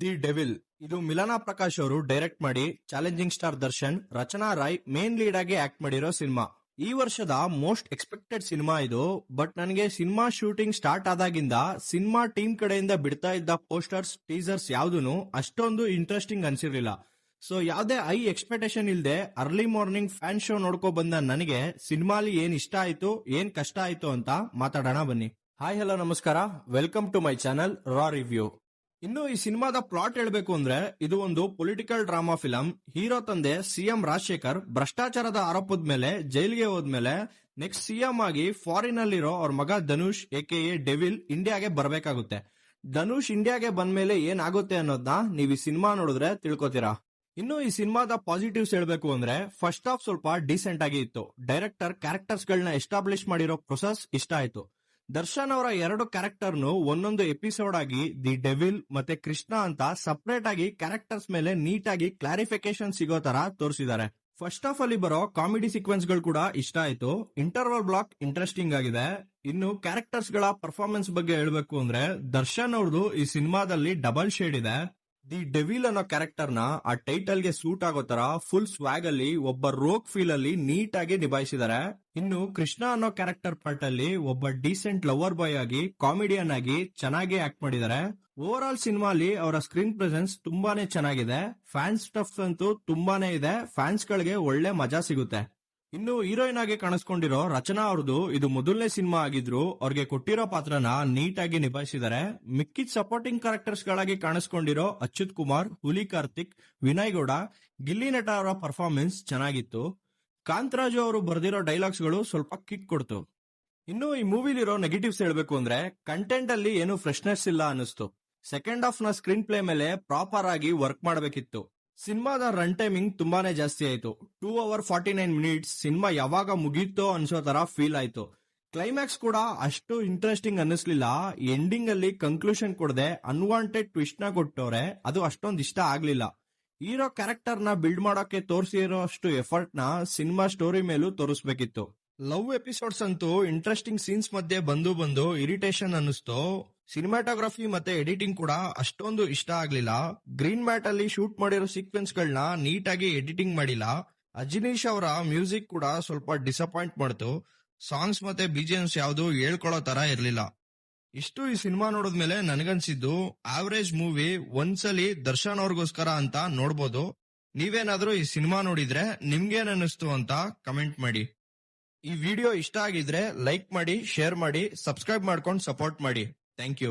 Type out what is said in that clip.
The devil ಇದು ಮಿಲನಾ ಪ್ರಕಾಶ್ ಅವರು direct ಮಾಡಿ challenging star Darshan, Rachana Rai main lead ಆಗಿ ಆಕ್ಟ್ ಮಾಡಿರೋ ಸಿನಿಮಾ. ಈ ವರ್ಷದ ಮೋಸ್ಟ್ ಎಕ್ಸ್ಪೆಕ್ಟೆಡ್ ಸಿನಿಮಾ ಇದು. ಬಟ್ ನನಗೆ ಸಿನಿಮಾ ಶೂಟಿಂಗ್ ಸ್ಟಾರ್ಟ್ ಆದಾಗಿಂದ ಸಿನಿಮಾ ಟೀಮ್ ಕಡೆಯಿಂದ ಬಿಡ್ತಾ ಇದ್ದ ಪೋಸ್ಟರ್ಸ್, ಟೀಸರ್ಸ್ ಯಾವ್ದು ಅಷ್ಟೊಂದು ಇಂಟ್ರೆಸ್ಟಿಂಗ್ ಅನ್ಸಿರ್ಲಿಲ್ಲ. ಸೊ ಯಾವ್ದೇ ಹೈ ಎಕ್ಸ್ಪೆಕ್ಟೇಷನ್ ಇಲ್ದೆ ಅರ್ಲಿ ಮಾರ್ನಿಂಗ್ ಫ್ಯಾನ್ ಶೋ ನೋಡ್ಕೊ ಬಂದ ನನಗೆ ಸಿನಿಮಾಲಿ ಏನ್ ಇಷ್ಟ ಆಯ್ತು, ಏನ್ ಕಷ್ಟ ಆಯ್ತು ಅಂತ ಮಾತಾಡೋಣ ಬನ್ನಿ. ಹಾಯ್ ಹಲೋ ನಮಸ್ಕಾರ, ವೆಲ್ಕಮ್ ಟು ಮೈ ಚಾನಲ್ ರಾ ರಿವ್ಯೂ. ಇನ್ನು ಈ ಸಿನಿಮಾದ ಪ್ಲಾಟ್ ಹೇಳ್ಬೇಕು ಅಂದ್ರೆ ಇದು ಒಂದು ಪೊಲಿಟಿಕಲ್ ಡ್ರಾಮಾ ಫಿಲಂ. ಹೀರೋ ತಂದೆ ಸಿಎಂ ರಾಜಶೇಖರ್ ಭ್ರಷ್ಟಾಚಾರದ ಆರೋಪದ ಮೇಲೆ ಜೈಲಿಗೆ ಹೋದ್ಮೇಲೆ ನೆಕ್ಸ್ಟ್ ಸಿಎಂ ಆಗಿ ಫಾರಿನ್ ಅಲ್ಲಿರೋ ಅವ್ರ ಮಗ ಧನುಷ್ ಎ ಡೆವಿಲ್ ಇಂಡಿಯಾಗೆ ಬರ್ಬೇಕಾಗುತ್ತೆ. ಧನುಷ್ ಇಂಡಿಯಾಗೆ ಬಂದ್ಮೇಲೆ ಏನಾಗುತ್ತೆ ಅನ್ನೋದನ್ನ ನೀವ್ ಈ ಸಿನಿಮಾ ನೋಡಿದ್ರೆ ತಿಳ್ಕೊತೀರಾ. ಇನ್ನು ಈ ಸಿನಿಮಾದ ಪಾಸಿಟಿವ್ಸ್ ಹೇಳ್ಬೇಕು ಅಂದ್ರೆ ಫಸ್ಟ್ ಹಾಫ್ ಸ್ವಲ್ಪ ಡೀಸೆಂಟ್ ಆಗಿ ಇತ್ತು. ಡೈರೆಕ್ಟರ್ ಕ್ಯಾರೆಕ್ಟರ್ಸ್ ಗಳನ್ನ ಎಸ್ಟಾಬ್ಲಿಷ್ ಮಾಡಿರೋ ಪ್ರೊಸೆಸ್ ಇಷ್ಟ ಆಯ್ತು. ದರ್ಶನ್ ಅವರ 2 ಕ್ಯಾರೆಕ್ಟರ್ನು ಒಂದೊಂದು ಎಪಿಸೋಡ್ ಆಗಿ ದಿ ಡೆವಿಲ್ ಮತ್ತೆ ಕೃಷ್ಣ ಅಂತ ಸಪರೇಟ್ ಆಗಿ ಕ್ಯಾರೆಕ್ಟರ್ಸ್ ಮೇಲೆ ನೀಟ್ ಆಗಿ ಕ್ಲಾರಿಫಿಕೇಶನ್ ಸಿಗೋ ತರ ತೋರಿಸಿದ್ದಾರೆ. ಫಸ್ಟ್ ಹಾಫ್ ಅಲ್ಲಿ ಬರೋ ಕಾಮಿಡಿ ಸೀಕ್ವೆನ್ಸ್ ಗಳು ಕೂಡ ಇಷ್ಟ ಆಯ್ತು. ಇಂಟರ್ವಲ್ ಬ್ಲಾಕ್ ಇಂಟ್ರೆಸ್ಟಿಂಗ್ ಆಗಿದೆ. ಇನ್ನು ಕ್ಯಾರೆಕ್ಟರ್ಸ್ ಗಳ ಪರ್ಫಾರ್ಮೆನ್ಸ್ ಬಗ್ಗೆ ಹೇಳ್ಬೇಕು ಅಂದ್ರೆ ದರ್ಶನ್ ಅವ್ರದ್ದು ಈ ಸಿನಿಮಾದಲ್ಲಿ ಡಬಲ್ ಶೇಡ್ ಇದೆ. ದಿ ಡೆವಿಲ್ ಅನ್ನೋ ಕ್ಯಾರೆಕ್ಟರ್ ನ ಆ ಟೈಟಲ್ ಗೆ ಸೂಟ್ ಆಗೋ ತರ ಫುಲ್ ಸ್ವಾಗ್ ಅಲ್ಲಿ ಒಬ್ಬ ರೋಗ್ ಫೀಲ್ ಅಲ್ಲಿ ನೀಟ್ ಆಗಿ ನಿಭಾಯಿಸಿದ್ದಾರೆ. ಇನ್ನು ಕೃಷ್ಣ ಅನ್ನೋ ಕ್ಯಾರೆಕ್ಟರ್ ಪಾರ್ಟ್ ಅಲ್ಲಿ ಒಬ್ಬ ಡೀಸೆಂಟ್ ಲವರ್ ಬಾಯ್ ಆಗಿ ಕಾಮಿಡಿಯನ್ ಆಗಿ ಚೆನ್ನಾಗಿ ಆಕ್ಟ್ ಮಾಡಿದ್ದಾರೆ. ಓವರ್ ಆಲ್ ಸಿನಿಮಾಲಿ ಅವರ ಸ್ಕ್ರೀನ್ ಪ್ರೆಸೆನ್ಸ್ ತುಂಬಾನೇ ಚೆನ್ನಾಗಿದೆ. ಫ್ಯಾನ್ಸ್ ಸ್ಟಫ್ ಅಂತೂ ತುಂಬಾನೇ ಇದೆ. ಫ್ಯಾನ್ಸ್ ಗಳಿಗೆ ಒಳ್ಳೆ ಮಜಾ ಸಿಗುತ್ತೆ. ಇನ್ನು ಹೀರೋಯಿನ್ ಆಗಿ ಕಾಣಿಸ್ಕೊಂಡಿರೋ ರಚನಾ ಅವ್ರದ್ದು ಇದು ಮೊದಲನೇ ಸಿನಿಮಾ ಆಗಿದ್ರು ಅವ್ರಿಗೆ ಕೊಟ್ಟಿರೋ ಪಾತ್ರನ ನೀಟ್ ಆಗಿ ನಿಭಾಯಿಸಿದ್ದಾರೆ. ಮಿಕ್ಕಿದ ಸಪೋರ್ಟಿಂಗ್ ಕ್ಯಾರೆಕ್ಟರ್ಸ್ ಗಳಾಗಿ ಕಾಣಿಸ್ಕೊಂಡಿರೋ ಅಚ್ಯುತ್ ಕುಮಾರ್, ಹುಲಿ ಕಾರ್ತಿಕ್, ವಿನಯ್ ಗೌಡ, ಗಿಲ್ಲಿ ನಟ ಅವರ ಪರ್ಫಾರ್ಮೆನ್ಸ್ ಚೆನ್ನಾಗಿತ್ತು. ಕಾಂತರಾಜು ಅವರು ಬರೆದಿರೋ ಡೈಲಾಗ್ಸ್ ಗಳು ಸ್ವಲ್ಪ ಕಿಕ್ ಕೊಡ್ತು. ಇನ್ನು ಈ ಮೂವಿಲಿರೋ ನೆಗೆಟಿವ್ಸ್ ಹೇಳ್ಬೇಕು ಅಂದ್ರೆ ಕಂಟೆಂಟ್ ಅಲ್ಲಿ ಏನು ಫ್ರೆಶ್ನೆಸ್ ಇಲ್ಲ ಅನಿಸ್ತು. ಸೆಕೆಂಡ್ ಹಾಫ್ ನ ಸ್ಕ್ರೀನ್ ಪ್ಲೇ ಮೇಲೆ ಪ್ರಾಪರ್ ಆಗಿ ವರ್ಕ್ ಮಾಡಬೇಕಿತ್ತು. ಸಿನಿಮಾದ ರನ್ ಟೈಮಿಂಗ್ ತುಂಬಾನೇ ಜಾಸ್ತಿ ಆಯ್ತು. 2 hours 49 minutes. ಸಿನಿಮಾ ಯಾವಾಗ ಮುಗೀತೋ ಅನ್ಸೋ ತರ ಫೀಲ್ ಆಯ್ತು. ಕ್ಲೈಮ್ಯಾಕ್ಸ್ ಕೂಡ ಅಷ್ಟು ಇಂಟ್ರೆಸ್ಟಿಂಗ್ ಅನ್ನಿಸ್ಲಿಲ್ಲ. ಎಂಡಿಂಗ್ ಅಲ್ಲಿ ಕನ್ಕ್ಲೂಷನ್ ಕೊಡದೆ ಅನ್ವಾಂಟೆಡ್ ಟ್ವಿಸ್ಟ್ ನ ಕೊಟ್ಟವ್ರೆ, ಅದು ಅಷ್ಟೊಂದು ಇಷ್ಟ ಆಗ್ಲಿಲ್ಲ. ಹೀರೋ ಕ್ಯಾರೆಕ್ಟರ್ ನ ಬಿಲ್ಡ್ ಮಾಡೋಕೆ ತೋರಿಸಿರೋ ಅಷ್ಟು ಎಫರ್ಟ್ ನ ಸಿನಿಮಾ ಸ್ಟೋರಿ ಮೇಲೂ ತೋರಿಸ್ಬೇಕಿತ್ತು. ಲವ್ ಎಪಿಸೋಡ್ಸ್ ಅಂತೂ ಇಂಟ್ರೆಸ್ಟಿಂಗ್ ಸೀನ್ಸ್ ಮಧ್ಯೆ ಬಂದು ಇರಿಟೇಷನ್ ಅನ್ನಿಸ್ತು. ಸಿನಿಮಾಟೋಗ್ರಫಿ ಮತ್ತೆ ಎಡಿಟಿಂಗ್ ಕೂಡ ಅಷ್ಟೊಂದು ಇಷ್ಟ ಆಗ್ಲಿಲ್ಲ. ಗ್ರೀನ್ ಮ್ಯಾಟ್ ಅಲ್ಲಿ ಶೂಟ್ ಮಾಡಿರೋ ಸೀಕ್ವೆನ್ಸ್ ಗಳನ್ನ ನೀಟ್ ಆಗಿ ಎಡಿಟಿಂಗ್ ಮಾಡಿಲ್ಲ. ಅಜನೀಶ್ ಅವರ ಮ್ಯೂಸಿಕ್ ಕೂಡ ಸ್ವಲ್ಪ ಡಿಸಪಾಯಿಂಟ್ ಮಾಡ್ತು. ಸಾಂಗ್ಸ್ ಮತ್ತೆ ಬಿಜಿಎಮ್ಸ್ ಯಾವ್ದು ಹೇಳ್ಕೊಳ್ಳೋ ತರ ಇರ್ಲಿಲ್ಲ. ಇಷ್ಟು ಈ ಸಿನಿಮಾ ನೋಡಿದ್ಮೇಲೆ ನನಗನ್ಸಿದ್ದು ಆವರೇಜ್ ಮೂವಿ. ಒಂದ್ಸಲಿ ದರ್ಶನ್ ಅವ್ರಿಗೋಸ್ಕರ ಅಂತ ನೋಡ್ಬೋದು. ನೀವೇನಾದ್ರೂ ಈ ಸಿನಿಮಾ ನೋಡಿದ್ರೆ ನಿಮ್ಗೇನ್ ಅನ್ನಿಸ್ತು ಅಂತ ಕಮೆಂಟ್ ಮಾಡಿ. ಈ ವಿಡಿಯೋ ಇಷ್ಟ ಆಗಿದ್ರೆ ಲೈಕ್ ಮಾಡಿ, ಶೇರ್ ಮಾಡಿ, ಸಬ್ಸ್ಕ್ರೈಬ್ ಮಾಡ್ಕೊಂಡು ಸಪೋರ್ಟ್ ಮಾಡಿ. Thank you.